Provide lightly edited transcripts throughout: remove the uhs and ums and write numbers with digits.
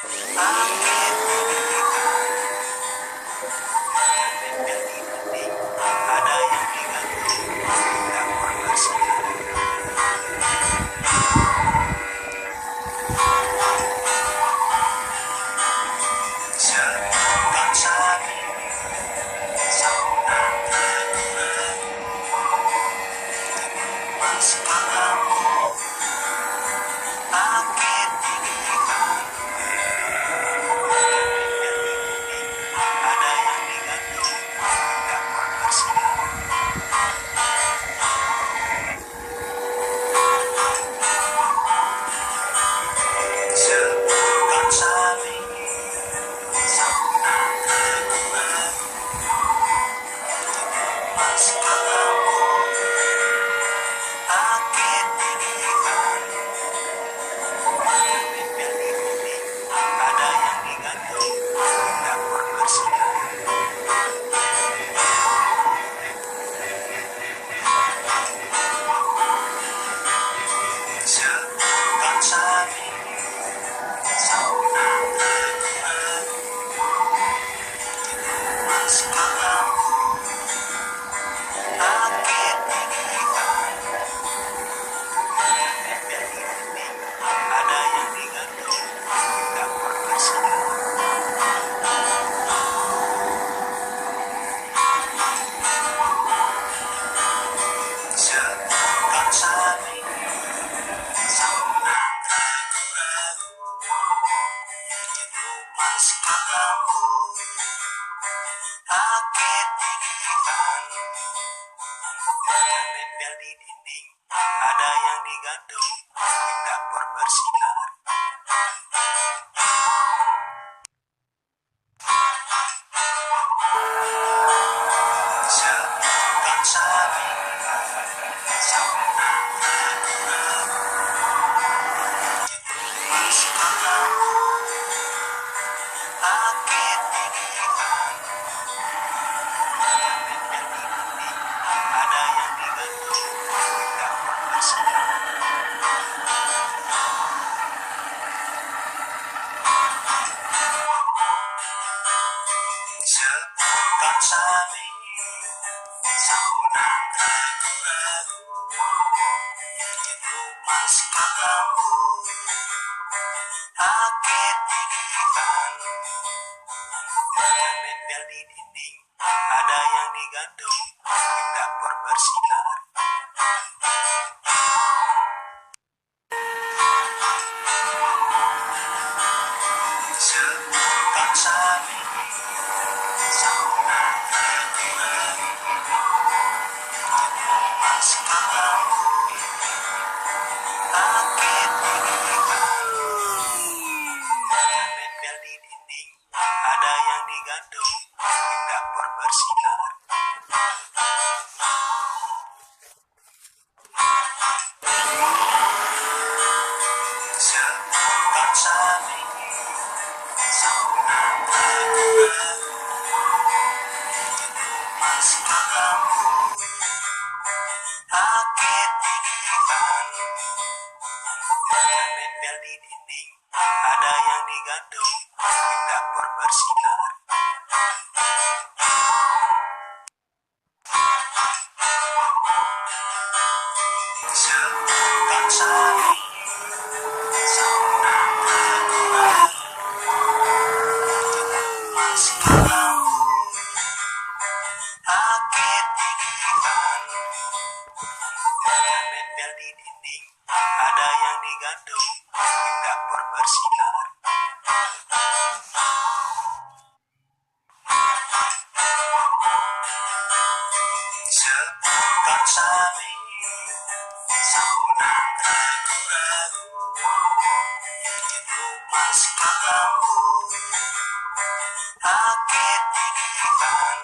Langit didirikan, menempel di dinding, ada yang digantung, dapur bersinar. Sebutan sapi, sahunan ragu-ragu, masukkan lampu, langit didirikan, menempel di dinding, ada yang digantung, dapur bersinar. Sebutan sapi, sahunan ragu-ragu, masukkan lampu, langit didirikan, menempel di dinding, ada yang digantung, dapur bersinar. Sebutan sapi, sahunan ragu-ragu, masukkan lampu, langit didirikan, menempel di dinding, ada yang digantung, dapur bersinar. Sebutan sapi, sahunan ragu-ragu, masukkan lampu, langit didirikan, menempel di dinding, ada yang digantung, dapur bersinar. Sebutan sapi, sahunan ragu-ragu, masukkan lampu, langit didirikan, menempel di dinding, ada yang digantung, dapur bersinar. Sebutan sapi, sahunan ragu-ragu, masukkan lampu, langit didirikan, menempel di dinding, ada yang digantung, dapur bersinar. Sebutan sapi, sahunan ragu-ragu, masukkan lampu, langit didirikan, menempel di dinding, ada yang digantung, dapur bersinar. Sebutan sapi, sahunan ragu-ragu, masukkan lampu, langit didirikan, menempel di dinding, ada yang digantung, dapur bersinar. Sebutan sapi, sahunan ragu-ragu, masukkan lampu, langit didirikan, menempel di dinding, ada yang digantung, dapur bersinar. Sebutan sapi, sahunan ragu-ragu, masukkan lampu, langit didirikan,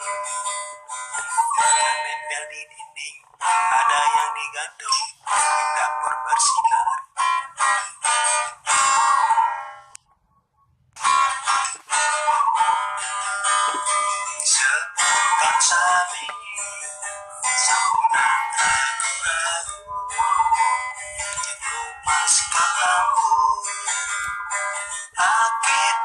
menempel di dinding, ada yang digantung, dapur bersinar. Sebutan sapi, sahunan ragu-ragu, masukkan lampu, langit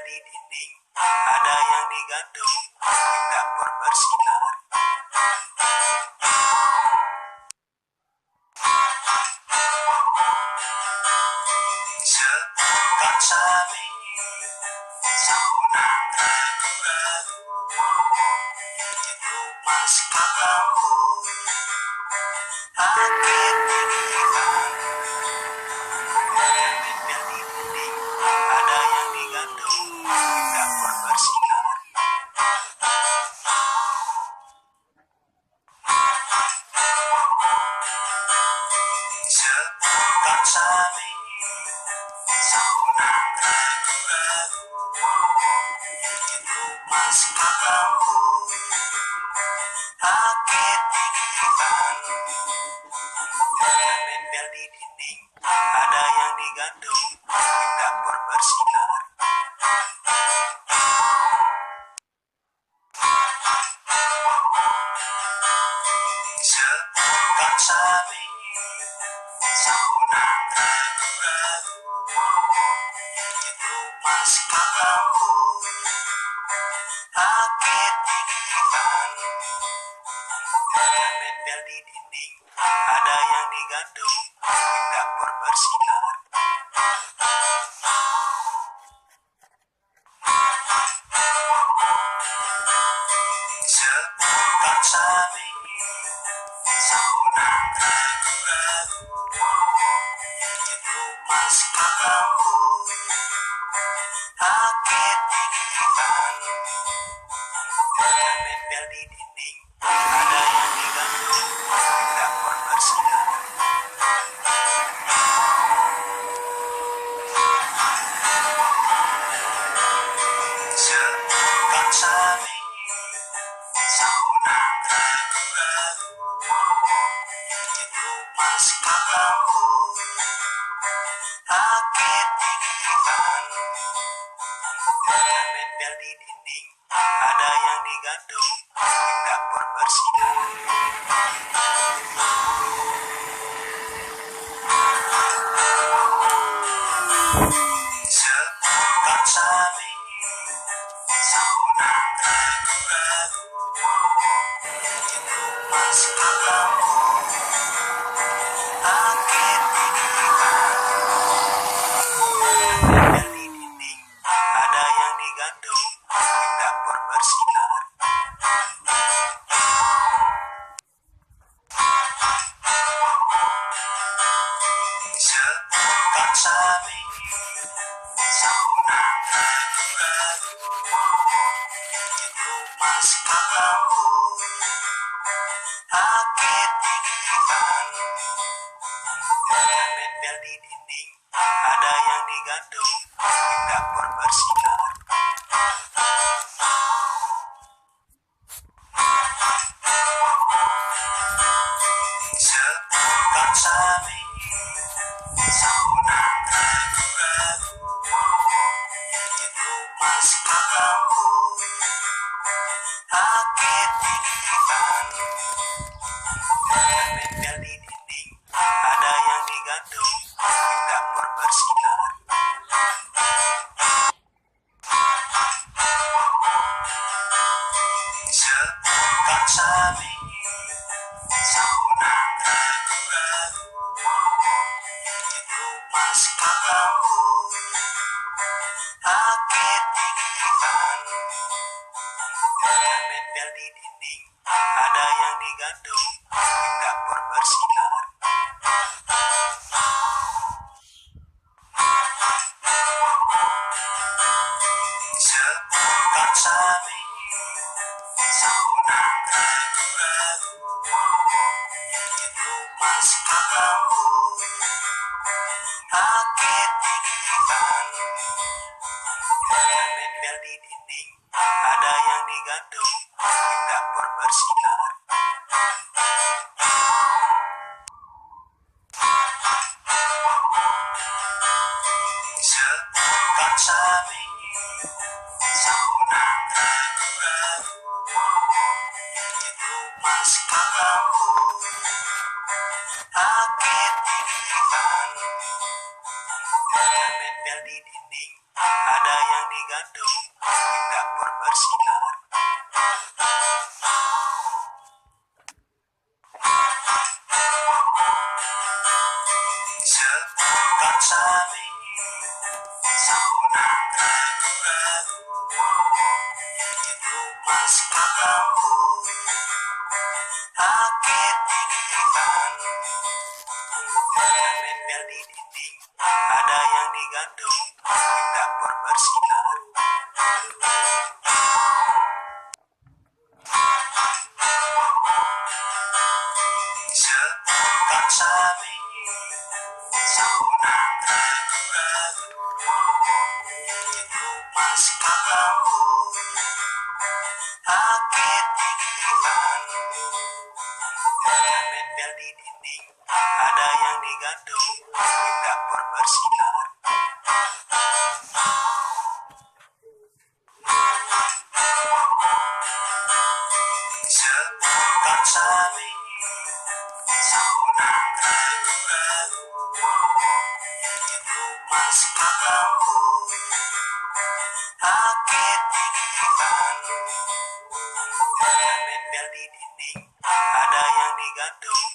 di dinding, ada yang digantung di dapur bersinar. Sepekan sami, sambunan ragu-ragu, itu masih lampu, akhir pilihan. Nempel di dinding, ada yang digantung di dapur bersinar. Sepekan sami, sambunan ragu-ragu, itu masih lampu, akhir pilihan. Nempel di dinding, ada yang digantung di dapur bersinar. Sepekan sami, sambunan ragu-ragu, itu masih lampu, akhir pilihan. Nempel di dinding, ada yang digantung di dapur bersinar. Sepekan sami, sambunan ragu-ragu, itu masih lampu, akhir pilihan. Nempel di dinding, ada yang digantung di dapur bersinar. Sepekan sami, sambunan ragu-ragu, itu masih lampu, akhir pilihan. Nempel di dinding, ada yang digantung di dapur bersinar. Sepekan sami, sambunan ragu-ragu, itu masih lampu, akhir pilihan. Nempel di dinding, ada yang digantung di dapur bersinar. Sepekan sami, sambunan ragu-ragu, itu masih lampu, akhir pilihan. Nempel di dinding, ada yang digantung di dapur bersinar. Sepekan sami, sambunan ragu-ragu, itu masih lampu, akhir pilihan. Nempel di dinding, ada yang digantung di dapur bersinar. Sepekan sami, sambunan ragu-ragu, itu masih lampu, akhir pilihan. Nempel di dinding, ada yang digantung di dapur bersinar. Sepekan sami, sambunan ragu-ragu, itu masih lampu, akhir pilihan. Nempel di dinding, ada yang digantung di dapur bersinar. Sepekan sami, sambunan ragu-ragu, itu masih lampu, akhir pilihan. Nempel di dinding, ada yang digantung di dapur bersinar. Seputar sari, sambunan ragu-ragu, itu masih lampu, akit didirikan, nempel di dinding, ada yang digantung di dapur bersinar. Seputar sari, sambunan ragu-ragu, itu masih lampu, akit didirikan, nempel di dinding, ada yang digantung di dapur bersinar. Seputar sari, sambunan ragu-ragu, itu masih lampu, akit didirikan, nempel di dinding, ada yang digantung